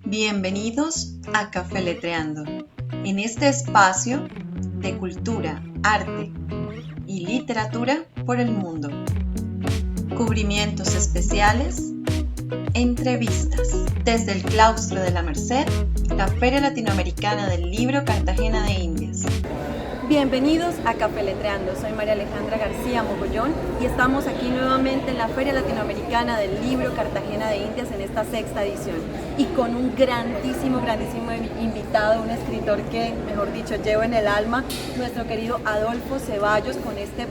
Bienvenidos a Café Letreando. En este espacio de cultura, arte y literatura por el mundo. Cubrimientos especiales, entrevistas. Desde el claustro de la Merced, la Feria Latinoamericana del Libro Cartagena de Indias. Bienvenidos a Café Letreando, soy María Alejandra García Mogollón y estamos aquí nuevamente en la Feria Latinoamericana del Libro Cartagena de Indias en esta sexta edición y con un grandísimo invitado, un escritor que, mejor dicho, llevo en el alma, nuestro querido Adolfo Ceballos con este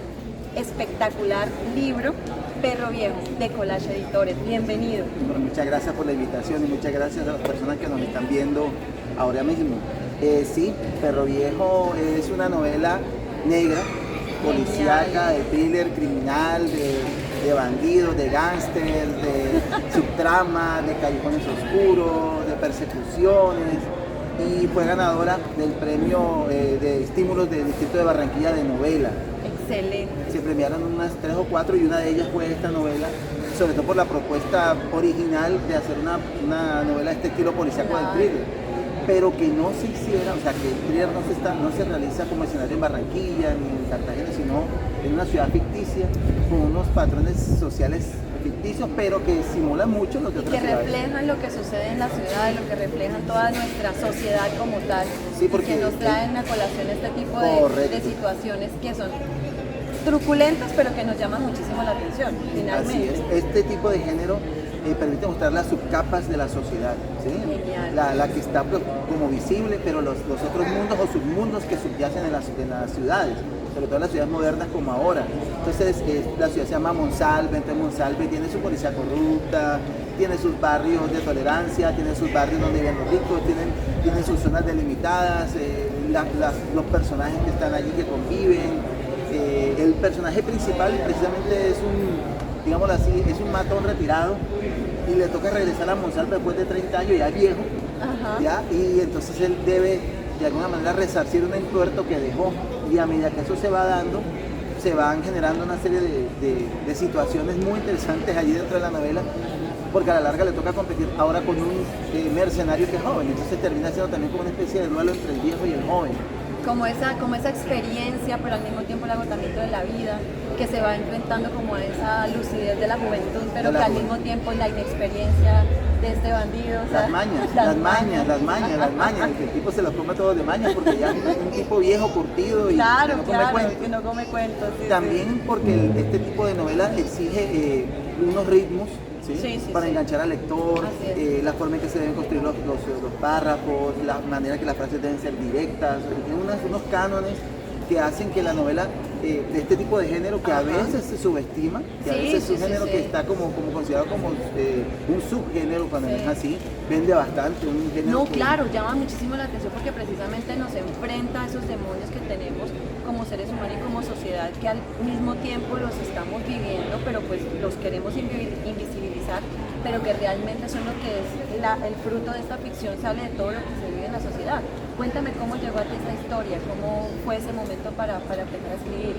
espectacular libro Perro Viejo de Collage Editores. Bienvenido. Bueno, muchas gracias por la invitación y muchas gracias a las personas que nos están viendo ahora mismo. Sí, Perro Viejo es una novela negra, policíaca, de thriller criminal, de bandidos, de gángsters, de subtramas, de callejones oscuros, de persecuciones, y fue ganadora del premio de estímulos del Distrito de Barranquilla de novela. Excelente. Se premiaron unas 3 o 4 y una de ellas fue esta novela, sobre todo por la propuesta original de hacer una novela de este estilo policíaco del thriller, pero que no se hiciera, o sea, que el thriller no se realiza como escenario en Barranquilla ni en Cartagena, sino en una ciudad ficticia con unos patrones sociales ficticios, pero que simulan mucho los de otras ciudades. Que reflejan lo que sucede en la ciudad, lo que reflejan toda nuestra sociedad como tal, sí, porque y que nos traen a colación este tipo de situaciones que son truculentas, pero que nos llaman muchísimo la atención, finalmente. Así es, este tipo de género permite mostrar las subcapas de la sociedad, ¿sí? La que está pues, como visible, pero los otros mundos o submundos que subyacen en las ciudades, sobre todo en las ciudades modernas como ahora. Entonces la ciudad se llama Monsalve, entonces Monsalve tiene su policía corrupta, tiene sus barrios de tolerancia, tiene sus barrios donde viven los ricos, tienen sus zonas delimitadas, los personajes que están allí que conviven. El personaje principal precisamente es digámoslo así, es un matón retirado y le toca regresar a Monsalve después de 30 años, ya viejo, ¿ya? Y entonces él debe de alguna manera resarcir un entuerto que dejó, y a medida que eso se va dando, se van generando una serie de situaciones muy interesantes allí dentro de la novela, porque a la larga le toca competir ahora con un mercenario que es joven, entonces termina siendo también como una especie de duelo entre el viejo y el joven. Como esa experiencia, pero al mismo tiempo el agotamiento de la vida, que se va enfrentando como a esa lucidez de la juventud, pero que al mismo tiempo la inexperiencia de este bandido. O sea, las mañas, que el tipo se los come todo de mañas porque ya es un tipo viejo, curtido y que no come cuentos. Sí, también porque este tipo de novela exige unos ritmos, ¿sí? Para enganchar al lector, la forma en que se deben construir los párrafos, la manera que las frases deben ser directas, tiene unos cánones que hacen que la novela de este tipo de género, que a veces se subestima, que a veces es un género que está como considerado como un subgénero cuando no es así, vende bastante, un género claro, llama muchísimo la atención porque precisamente nos enfrenta a esos demonios que tenemos como seres humanos y como sociedad, que al mismo tiempo los estamos viviendo, pero pues los queremos invisibilizar, pero que realmente son lo que es el fruto de esta ficción, sale de todo lo que se vive en la sociedad. Cuéntame cómo llegó a ti esta historia, cómo fue ese momento para empezar a escribir.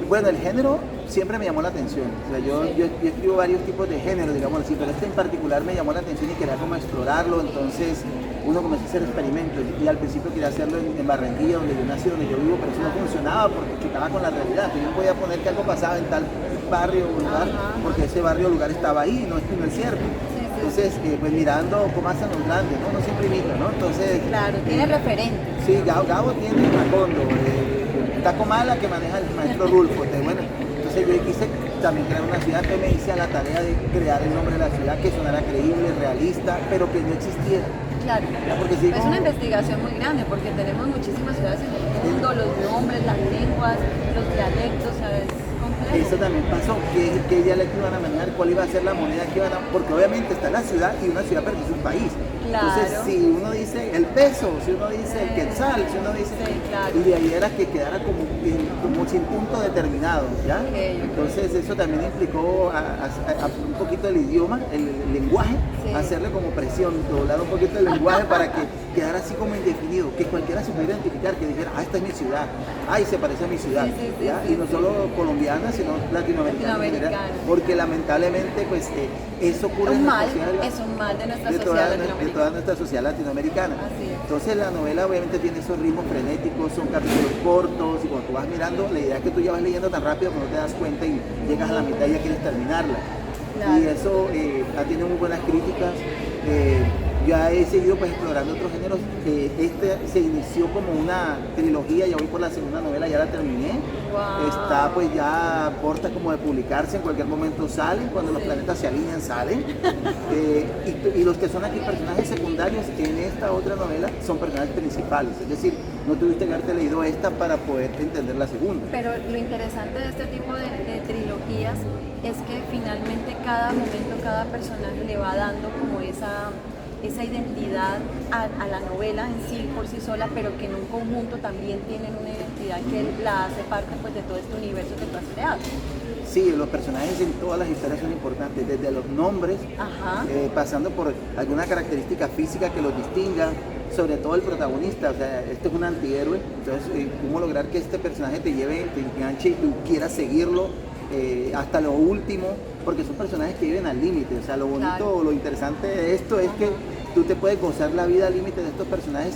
Bueno, el género siempre me llamó la atención. O sea, yo escribo varios tipos de género, digamos así, pero este en particular me llamó la atención y quería como explorarlo. Entonces uno comenzó a hacer experimentos y al principio quería hacerlo en Barranquilla, donde yo nací, donde yo vivo, pero eso no funcionaba porque chocaba con la realidad. Yo no podía poner que algo pasaba en tal barrio o lugar, porque ese barrio o lugar estaba ahí, no es cierto. Entonces, pues mirando cómo hacen los grandes, ¿no? Uno siempre imita, ¿no? Entonces... Claro, tiene referentes. Sí, Gabo tiene Macondo, Taco Mala que maneja el maestro Rulfo. Bueno, entonces yo quise también crear una ciudad, que me hice a la tarea de crear el nombre de la ciudad que sonara creíble, realista, pero que no existiera. Claro, porque es una investigación muy grande porque tenemos muchísimas ciudades en el mundo, los nombres, las lenguas, los dialectos, ¿sabes? Eso también pasó, qué dialecto iban a manejar, cuál iba a ser la moneda que iban a... Porque obviamente está la ciudad y una ciudad pertenece a un país. Claro. Entonces, si uno dice el peso, si uno dice el quetzal, si uno dice... Claro. Y de ahí era que quedara como sin punto determinado, ¿ya? Okay. Entonces eso también implicó a un poquito el idioma, el lenguaje, hacerle como presión, doblar un poquito el lenguaje para que quedara así como indefinido, que cualquiera se pudiera identificar, que dijera, esta es mi ciudad, se parece a mi ciudad, ¿ya? Y no solo colombiana, sino latinoamericano en general, Latinoamericano. porque lamentablemente pues eso ocurre en la sociedad, Es un mal de nuestra de sociedad toda latinoamericana. nuestra sociedad latinoamericana. Así es. Entonces la novela obviamente tiene esos ritmos frenéticos, son capítulos cortos y cuando tú vas mirando, la idea es que tú ya vas leyendo tan rápido que no te das cuenta y llegas a la mitad y ya quieres terminarla. Claro. Y eso ha tenido muy buenas críticas. Ya he seguido pues explorando otros géneros. Este se inició como una trilogía, ya voy por la segunda novela, ya la terminé. Wow. Está pues ya a puerta como de publicarse, en cualquier momento salen, cuando los planetas se alinean salen. Y los que son aquí personajes secundarios en esta otra novela son personajes principales, es decir, no tuviste que haberte leído esta para poder entender la segunda. Pero lo interesante de este tipo de trilogías es que finalmente cada momento, cada personaje le va dando como esa identidad a la novela en sí, por sí sola, pero que en un conjunto también tienen una identidad que la hace parte pues, de todo este universo que tú has creado. Sí, los personajes en todas las historias son importantes, desde los nombres, pasando por alguna característica física que los distinga, sobre todo el protagonista. O sea, este es un antihéroe, entonces cómo lograr que este personaje te lleve, te enganche y tú quieras seguirlo hasta lo último, porque son personajes que viven al límite. O sea, lo bonito, claro, lo interesante de esto es que tú te puedes gozar la vida al límite de estos personajes,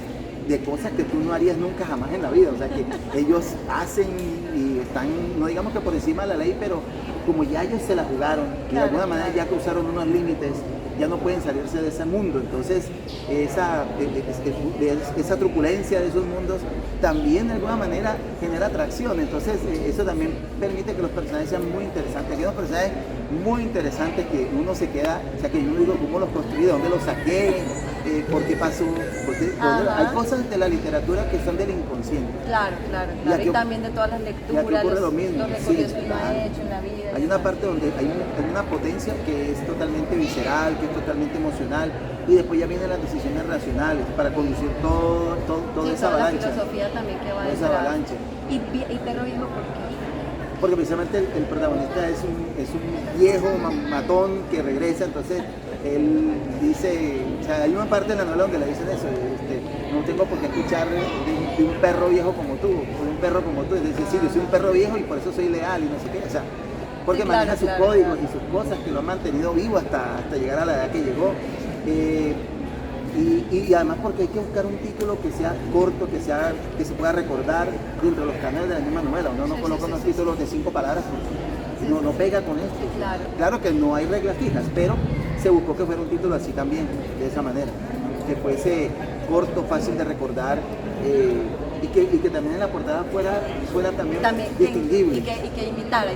de cosas que tú no harías nunca jamás en la vida. O sea, que ellos hacen y están, no digamos que por encima de la ley, pero como ya ellos se la jugaron, claro, y de alguna manera ya cruzaron unos límites, ya no pueden salirse de ese mundo. Entonces esa truculencia de esos mundos también de alguna manera genera atracción. Entonces eso también permite que los personajes sean muy interesantes. Aquí hay unos personajes muy interesantes que uno se queda, o sea, que yo digo cómo los construí, de dónde los saqué, por qué pasó, hay cosas de la literatura que son del inconsciente. Claro. Y también de todas las lecturas, lo mismo. Los recorridos que uno ha hecho en la vida. Hay una parte donde hay una potencia que es totalmente visceral, que es totalmente emocional, y después ya vienen las decisiones racionales para conducir toda esa avalancha. La filosofía también que va a esa avalancha. ¿Y Perro Viejo por qué? Porque precisamente el protagonista es un viejo matón que regresa, entonces él dice, o sea, hay una parte de la novela donde le dicen eso, no tengo por qué escuchar de un perro viejo como tú, o de un perro como tú, es decir, sí, yo soy un perro viejo y por eso soy leal y no sé qué, o sea, porque maneja sus códigos y sus cosas que lo han mantenido vivo hasta llegar a la edad que llegó. Y además porque hay que buscar un título que sea corto, que se pueda recordar dentro de los canales de la misma novela. Uno no coloca unos títulos de 5 palabras, no pega con esto. Claro que no hay reglas fijas, pero se buscó que fuera un título así también, de esa manera, que fuese corto, fácil de recordar, y que también en la portada fuera también distinguible. Y que imitara,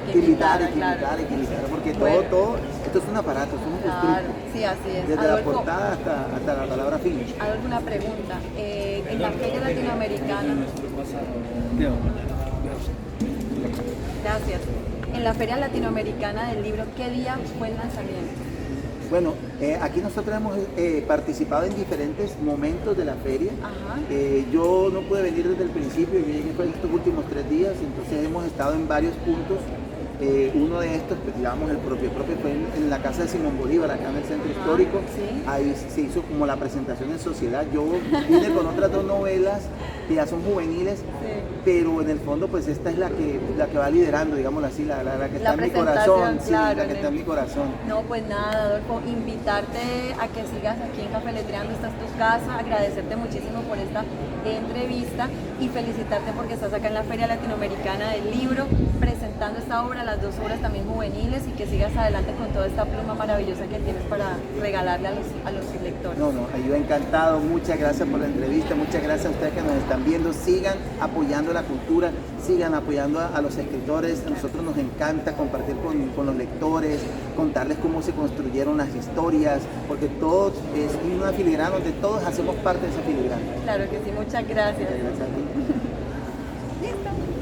porque todo, esto es un aparato, es un constructo. Sí, así es. Desde Adolfo, la portada hasta la palabra finish. ¿Alguna pregunta? En la Feria Latinoamericana... Gracias. En la Feria Latinoamericana del Libro, ¿qué día fue el lanzamiento? Bueno, aquí nosotros hemos participado en diferentes momentos de la feria. Yo no pude venir desde el principio, yo llegué en estos últimos 3 días, entonces hemos estado en varios puntos. Uno de estos, pues, digamos, el propio fue en la casa de Simón Bolívar, acá en el centro histórico. ¿Sí? Ahí se hizo como la presentación en sociedad. Yo vine con otras 2 novelas que ya son juveniles, pero en el fondo pues esta es la que va liderando, digámoslo así, la que está en mi corazón. Claro, la que está en mi corazón. No, pues nada, Adolfo, invitarte a que sigas aquí en Cafeletreando, esta es tu casa, agradecerte muchísimo por esta entrevista y felicitarte porque estás acá en la Feria Latinoamericana del Libro presentando esta obra, las 2 obras también juveniles, y que sigas adelante con toda esta pluma maravillosa que tienes para regalarle a los lectores. No, yo encantado, muchas gracias por la entrevista, muchas gracias a ustedes que nos están viendo, sigan apoyando la cultura, sigan apoyando a los escritores. A nosotros nos encanta compartir con los lectores, contarles cómo se construyeron las historias, porque todo es una filigrana donde todos hacemos parte de esa filigrana. Claro que sí, muchas gracias. Muchas gracias a ti. Listo.